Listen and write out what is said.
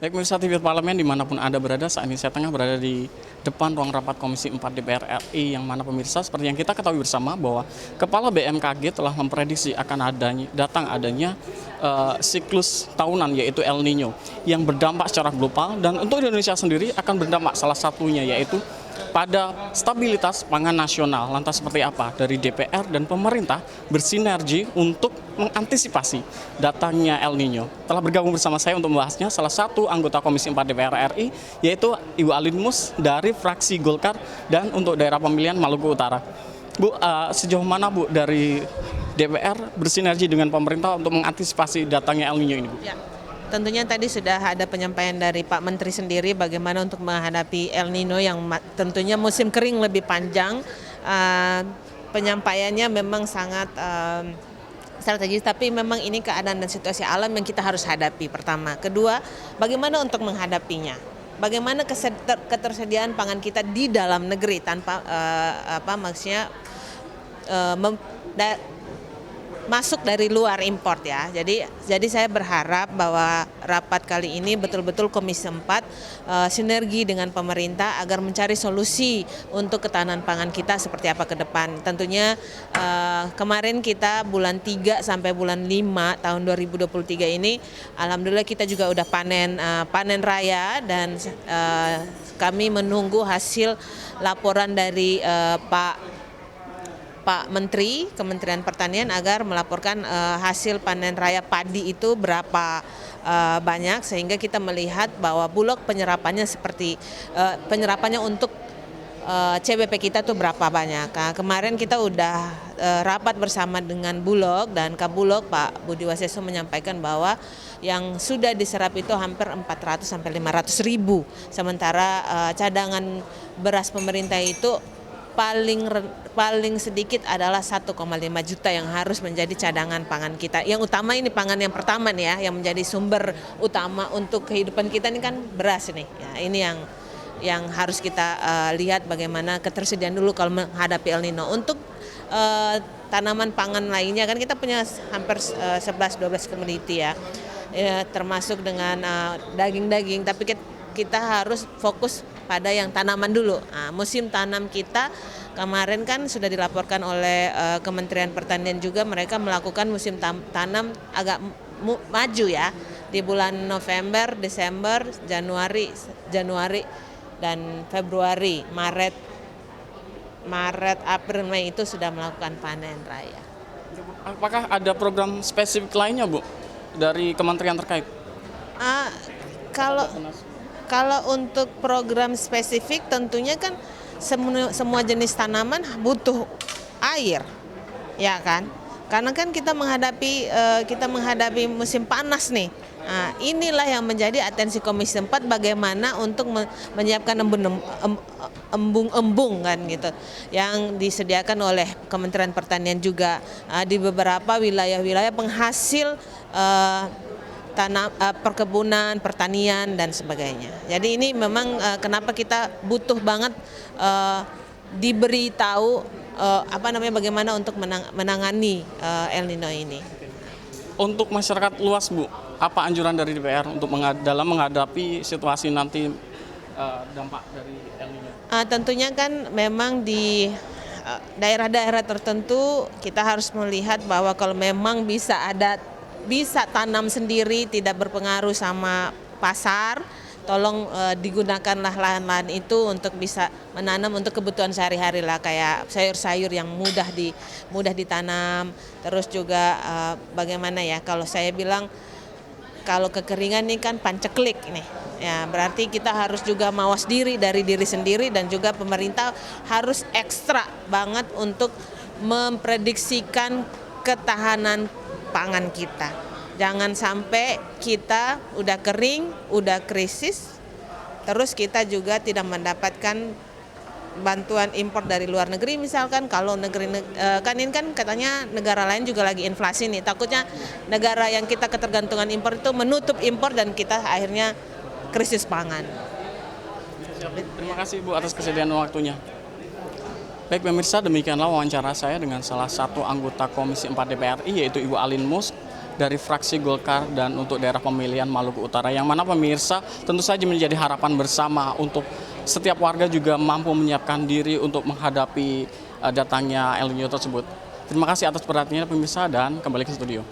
Baik pemirsa TV Parlemen dimanapun Anda berada, saat ini saya tengah berada di depan ruang rapat Komisi 4 DPR RI, yang mana pemirsa seperti yang kita ketahui bersama bahwa Kepala BMKG telah memprediksi akan adanya siklus tahunan yaitu El Nino yang berdampak secara global, dan untuk Indonesia sendiri akan berdampak salah satunya yaitu pada stabilitas pangan nasional. Lantas seperti apa dari DPR dan pemerintah bersinergi untuk mengantisipasi datangnya El Nino? Telah bergabung bersama saya untuk membahasnya salah satu anggota Komisi 4 DPR RI, yaitu Ibu Alin Mus dari fraksi Golkar dan untuk daerah pemilihan Maluku Utara. Bu, sejauh mana Bu dari DPR bersinergi dengan pemerintah untuk mengantisipasi datangnya El Nino ini, Bu? Ya, tentunya tadi sudah ada penyampaian dari Pak Menteri sendiri bagaimana untuk menghadapi El Nino yang tentunya musim kering lebih panjang. Penyampaiannya memang sangat strategis, tapi memang ini keadaan dan situasi alam yang kita harus hadapi pertama. Kedua, bagaimana untuk menghadapinya? Bagaimana ketersediaan pangan kita di dalam negeri tanpa masuk dari luar import ya. Jadi saya berharap bahwa rapat kali ini betul-betul Komisi 4 sinergi dengan pemerintah agar mencari solusi untuk ketahanan pangan kita seperti apa ke depan. Tentunya kemarin kita bulan 3 sampai bulan 5 tahun 2023 ini alhamdulillah kita juga udah panen raya, dan kami menunggu hasil laporan dari Pak Menteri Kementerian Pertanian agar melaporkan hasil panen raya padi itu berapa banyak, sehingga kita melihat bahwa Bulog penyerapannya penyerapannya untuk CBP kita tuh berapa banyak. Nah, kemarin kita udah rapat bersama dengan Bulog, dan Kabulog Pak Budi Waseso menyampaikan bahwa yang sudah diserap itu hampir 400 sampai 500 ribu, sementara cadangan beras pemerintah itu paling sedikit adalah 1,5 juta yang harus menjadi cadangan pangan kita. Yang utama ini pangan yang pertama nih ya, yang menjadi sumber utama untuk kehidupan kita ini kan beras nih. Ya, ini yang harus kita lihat bagaimana ketersediaan dulu kalau menghadapi El Nino. Untuk tanaman pangan lainnya kan kita punya hampir 11-12 komoditi ya, termasuk dengan daging-daging, tapi kita harus fokus pada yang tanaman dulu. Nah, musim tanam kita kemarin kan sudah dilaporkan oleh Kementerian Pertanian juga, mereka melakukan musim tanam agak maju ya, di bulan November, Desember, Januari dan Februari, Maret, April, Mei itu sudah melakukan panen raya. Apakah ada program spesifik lainnya, Bu, dari kementerian terkait? Kalau untuk program spesifik tentunya kan semua jenis tanaman butuh air, ya kan? Karena kan kita menghadapi musim panas nih. Nah, inilah yang menjadi atensi Komisi 4 bagaimana untuk menyiapkan embung-embung kan gitu, yang disediakan oleh Kementerian Pertanian juga di beberapa wilayah-wilayah penghasil perkebunan, pertanian dan sebagainya. Jadi ini memang kenapa kita butuh banget diberitahu bagaimana untuk menangani El Nino ini. Untuk masyarakat luas, Bu, apa anjuran dari DPR untuk dalam menghadapi situasi nanti dampak dari El Nino? Tentunya kan memang di daerah-daerah tertentu kita harus melihat bahwa kalau memang bisa tanam sendiri, tidak berpengaruh sama pasar, tolong digunakanlah lahan-lahan itu untuk bisa menanam untuk kebutuhan sehari-hari lah, kayak sayur-sayur yang mudah ditanam. Terus juga bagaimana ya, kalau saya bilang kalau kekeringan ini kan panceklik nih. Ya, berarti kita harus juga mawas diri dari diri sendiri, dan juga pemerintah harus ekstra banget untuk memprediksikan ketahanan pangan kita. Jangan sampai kita udah kering, udah krisis, terus kita juga tidak mendapatkan bantuan impor dari luar negeri. Misalkan kalau kan ini kan katanya negara lain juga lagi inflasi nih, takutnya negara yang kita ketergantungan impor itu menutup impor dan kita akhirnya krisis pangan. Terima kasih, Bu, atas kesediaan waktunya. Baik pemirsa, demikianlah wawancara saya dengan salah satu anggota Komisi 4 DPR RI, yaitu Ibu Alin Mus dari fraksi Golkar dan untuk daerah pemilihan Maluku Utara, yang mana pemirsa tentu saja menjadi harapan bersama untuk setiap warga juga mampu menyiapkan diri untuk menghadapi datangnya El Nino tersebut. Terima kasih atas perhatiannya pemirsa dan kembali ke studio.